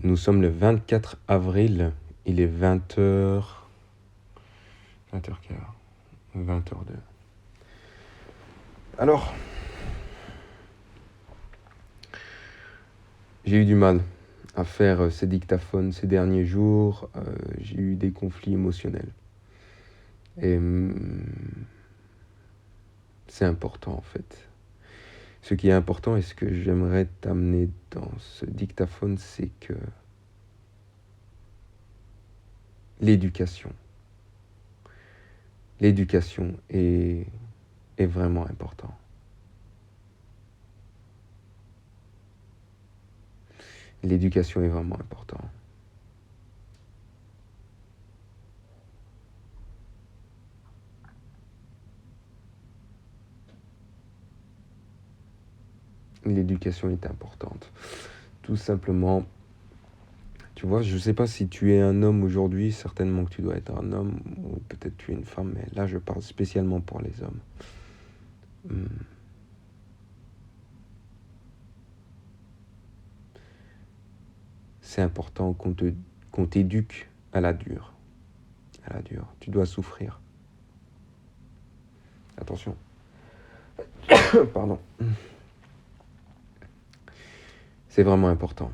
Nous sommes le 24 avril, il est 20h... 20h15, 20h02. Alors, j'ai eu du mal à faire ces dictaphones ces derniers jours. J'ai eu des conflits émotionnels. Et c'est important en fait. Ce qui est important et ce que j'aimerais t'amener dans ce dictaphone, c'est que l'éducation est vraiment important. L'éducation est vraiment important. L'éducation est importante. Tout simplement, tu vois, je ne sais pas si tu es un homme aujourd'hui, certainement que tu dois être un homme, ou peut-être tu es une femme, mais là je parle spécialement pour les hommes. C'est important qu'on t'éduque à la dure. À la dure. Tu dois souffrir. Attention. Pardon. C'est vraiment important.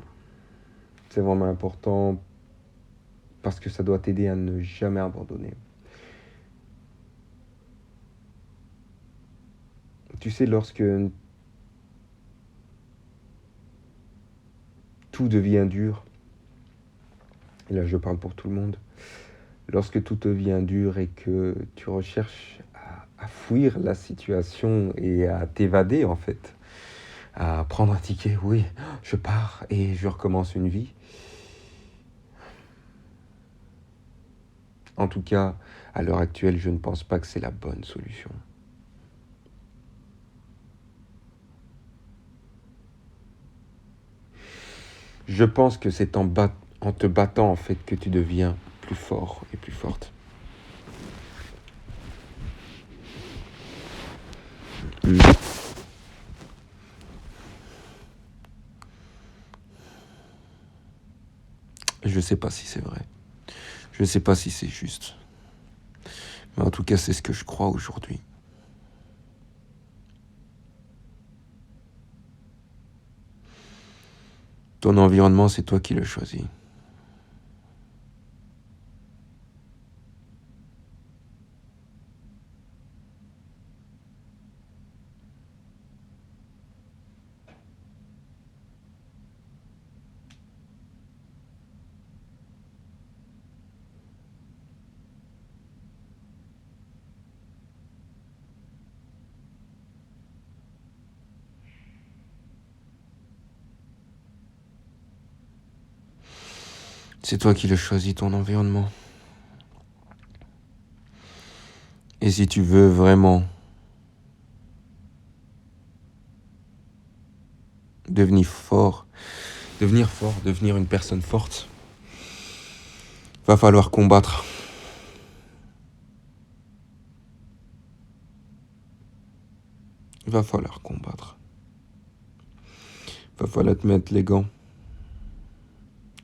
C'est vraiment important parce que ça doit t'aider à ne jamais abandonner. Tu sais, lorsque tout devient dur, et là je parle pour tout le monde, lorsque tout devient dur et que tu recherches à fuir la situation et à t'évader en fait, à prendre un ticket, oui, je pars et je recommence une vie. En tout cas, à l'heure actuelle, je ne pense pas que c'est la bonne solution. Je pense que c'est en te battant en fait que tu deviens plus fort et plus forte. Je ne sais pas si c'est vrai. Je ne sais pas si c'est juste. Mais en tout cas, c'est ce que je crois aujourd'hui. Ton environnement, c'est toi qui le choisis. C'est toi qui le choisis, ton environnement. Et si tu veux vraiment devenir une personne forte, va falloir combattre. Il va falloir combattre. Il va falloir te mettre les gants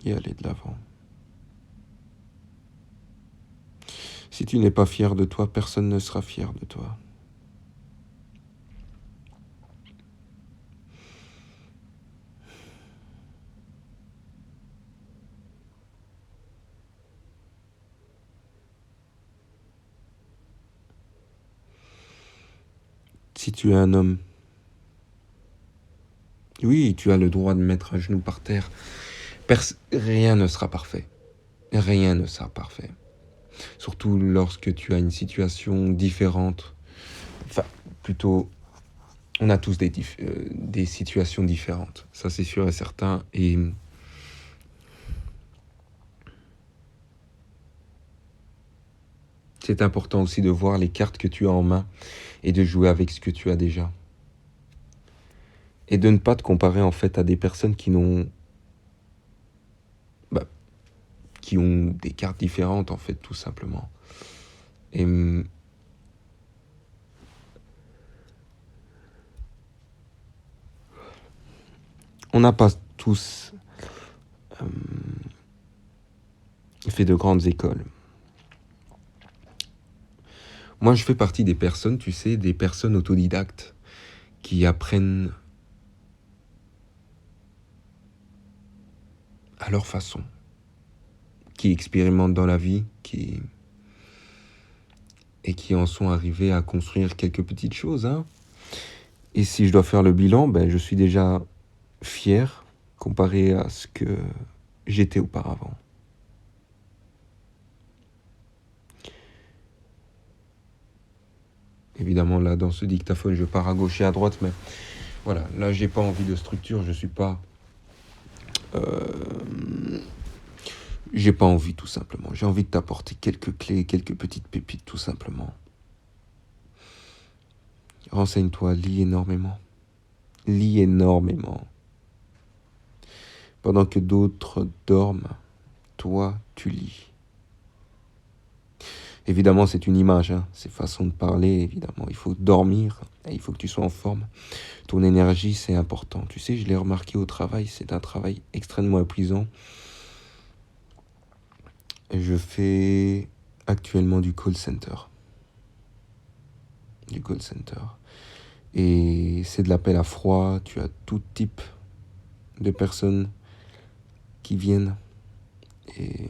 et aller de l'avant. Si tu n'es pas fier de toi, personne ne sera fier de toi. Si tu es un homme, oui, tu as le droit de mettre un genou par terre. Rien ne sera parfait. Rien ne sera parfait. Surtout lorsque tu as une situation différente. Enfin, plutôt, on a tous des situations différentes. Ça, c'est sûr et certain. Et c'est important aussi de voir les cartes que tu as en main et de jouer avec ce que tu as déjà. Et de ne pas te comparer en fait à des personnes qui ont des cartes différentes en fait, tout simplement. Et on n'a pas tous fait de grandes écoles. Moi, je fais partie des personnes, tu sais, des personnes autodidactes qui apprennent à leur façon, qui expérimentent dans la vie, et qui en sont arrivés à construire quelques petites choses, hein. Et si je dois faire le bilan, ben, je suis déjà fier comparé à ce que j'étais auparavant. Évidemment, là, dans ce dictaphone, je pars à gauche et à droite, mais voilà, là, j'ai pas envie de structure, je suis pas... J'ai pas envie, tout simplement. J'ai envie de t'apporter quelques clés, quelques petites pépites, tout simplement. Renseigne-toi, lis énormément. Lis énormément. Pendant que d'autres dorment, toi, tu lis. Évidemment, c'est une image, hein. C'est façon de parler, évidemment. Il faut dormir, et il faut que tu sois en forme. Ton énergie, c'est important. Tu sais, je l'ai remarqué au travail, c'est un travail extrêmement épuisant. Je fais actuellement du call center. Du call center. Et c'est de l'appel à froid. Tu as tout type de personnes qui viennent. Et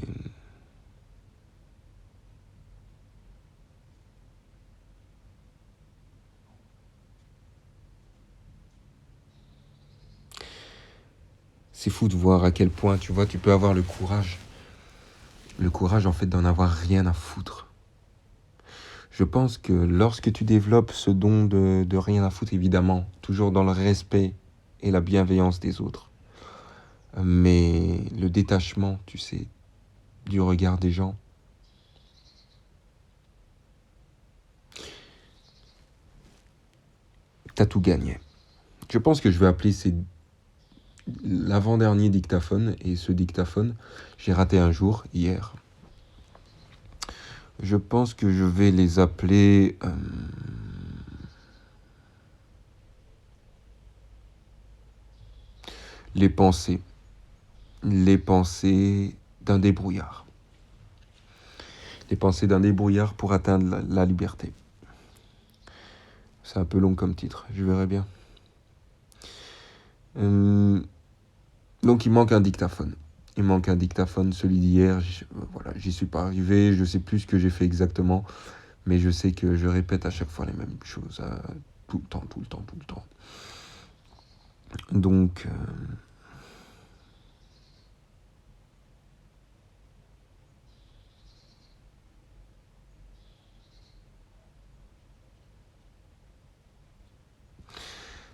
c'est fou de voir à quel point, tu vois, tu peux avoir le courage. Le courage, en fait, d'en avoir rien à foutre. Je pense que lorsque tu développes ce don de rien à foutre, évidemment, toujours dans le respect et la bienveillance des autres, mais le détachement, tu sais, du regard des gens, t'as tout gagné. Je pense que je vais appeler l'avant-dernier dictaphone, et ce dictaphone, j'ai raté un jour, hier. Je pense que je vais les appeler... les pensées. Les pensées d'un débrouillard. Les pensées d'un débrouillard pour atteindre la liberté. C'est un peu long comme titre, je verrai bien. Donc il manque un dictaphone. Il manque un dictaphone, celui d'hier. Voilà, j'y suis pas arrivé, je sais plus ce que j'ai fait exactement, mais je sais que je répète à chaque fois les mêmes choses, tout le temps, tout le temps, tout le temps. Donc,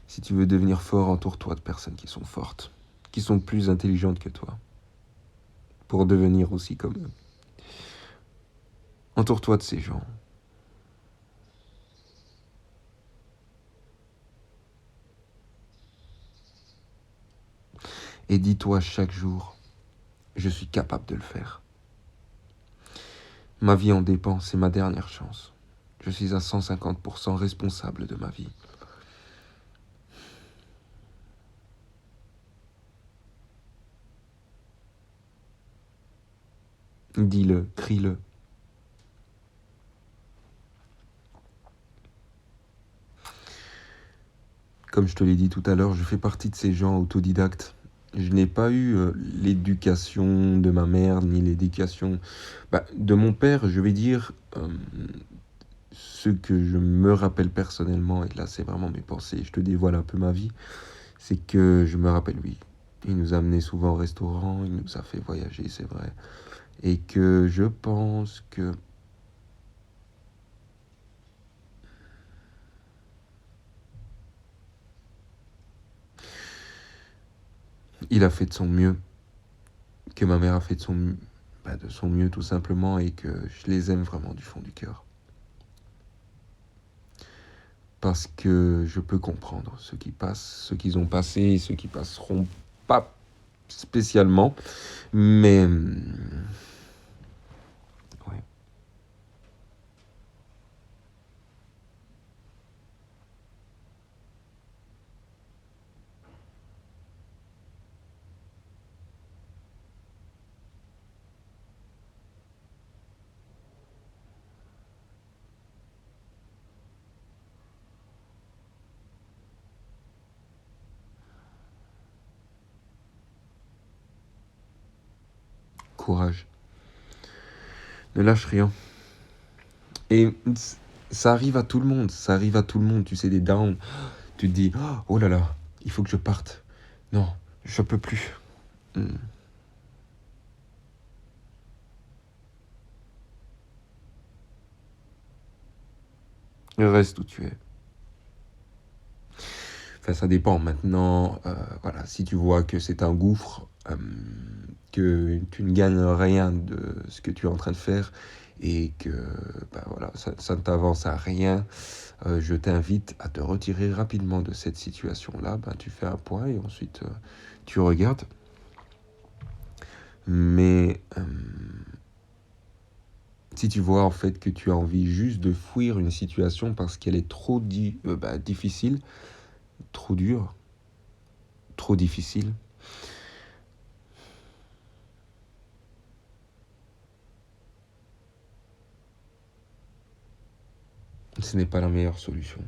si tu veux devenir fort, entoure-toi de personnes qui sont fortes, qui sont plus intelligentes que toi, pour devenir aussi comme eux. Entoure-toi de ces gens. Et dis-toi chaque jour, je suis capable de le faire. Ma vie en dépend, c'est ma dernière chance. Je suis à 150% responsable de ma vie. Dis-le, crie-le. Comme je te l'ai dit tout à l'heure, je fais partie de ces gens autodidactes. Je n'ai pas eu l'éducation de ma mère, ni l'éducation de mon père, je vais dire ce que je me rappelle personnellement, et là c'est vraiment mes pensées, je te dévoile un peu ma vie, c'est que je me rappelle, oui, il nous a amenés souvent au restaurant, il nous a fait voyager, c'est vrai, et que je pense que il a fait de son mieux, que ma mère a fait de son mieux tout simplement, et que je les aime vraiment du fond du cœur. Parce que je peux comprendre ce qui passe, ce qu'ils ont passé et ce qui passeront pas spécialement, mais ouais. courage. Ne lâche rien. Et ça arrive à tout le monde, ça arrive à tout le monde, tu sais, des downs. Tu te dis, oh là là, il faut que je parte. Non, je peux plus. Hmm. Reste où tu es. Enfin, ça dépend. Maintenant, voilà, si tu vois que c'est un gouffre, que tu ne gagnes rien de ce que tu es en train de faire et que bah, voilà, ça ne t'avance à rien, je t'invite à te retirer rapidement de cette situation-là. Ben, tu fais un point et ensuite tu regardes. Mais si tu vois en fait que tu as envie juste de fuir une situation parce qu'elle est trop difficile, trop dure, trop difficile, ce n'est pas la meilleure solution.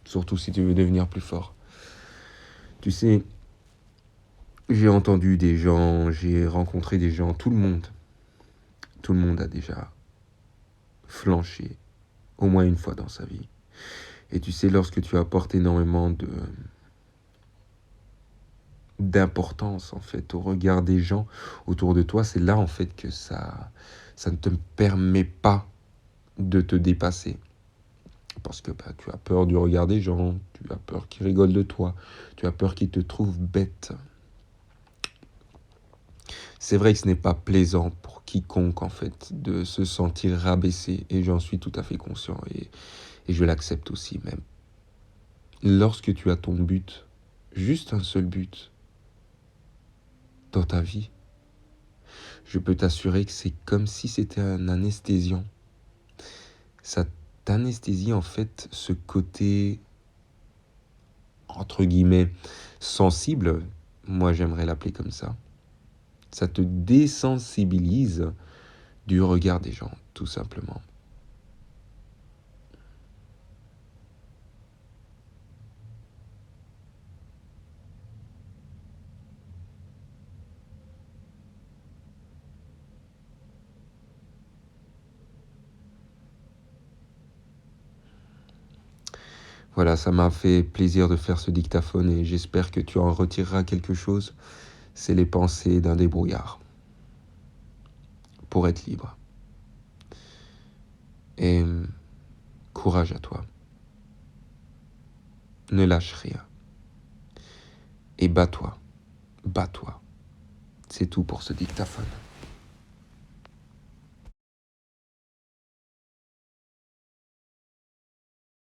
Surtout si tu veux devenir plus fort. Tu sais, j'ai entendu des gens, j'ai rencontré des gens, tout le monde a déjà flanché au moins une fois dans sa vie. Et tu sais, lorsque tu apportes énormément d'importance en fait au regard des gens autour de toi, c'est là en fait que ça ne te permet pas de te dépasser. Parce que bah, tu as peur du regard des gens, tu as peur qu'ils rigolent de toi, tu as peur qu'ils te trouvent bête. C'est vrai que ce n'est pas plaisant pour quiconque en fait de se sentir rabaissé et j'en suis tout à fait conscient et je l'accepte aussi même. Lorsque tu as ton but, juste un seul but dans ta vie, je peux t'assurer que c'est comme si c'était un anesthésiant. Ça t'anesthésie en fait ce côté entre guillemets sensible, moi j'aimerais l'appeler comme ça. Ça te désensibilise du regard des gens, tout simplement. Voilà, ça m'a fait plaisir de faire ce dictaphone et j'espère que tu en retireras quelque chose. C'est les pensées d'un débrouillard pour être libre. Et courage à toi. Ne lâche rien. Et bats-toi. Bats-toi. C'est tout pour ce dictaphone.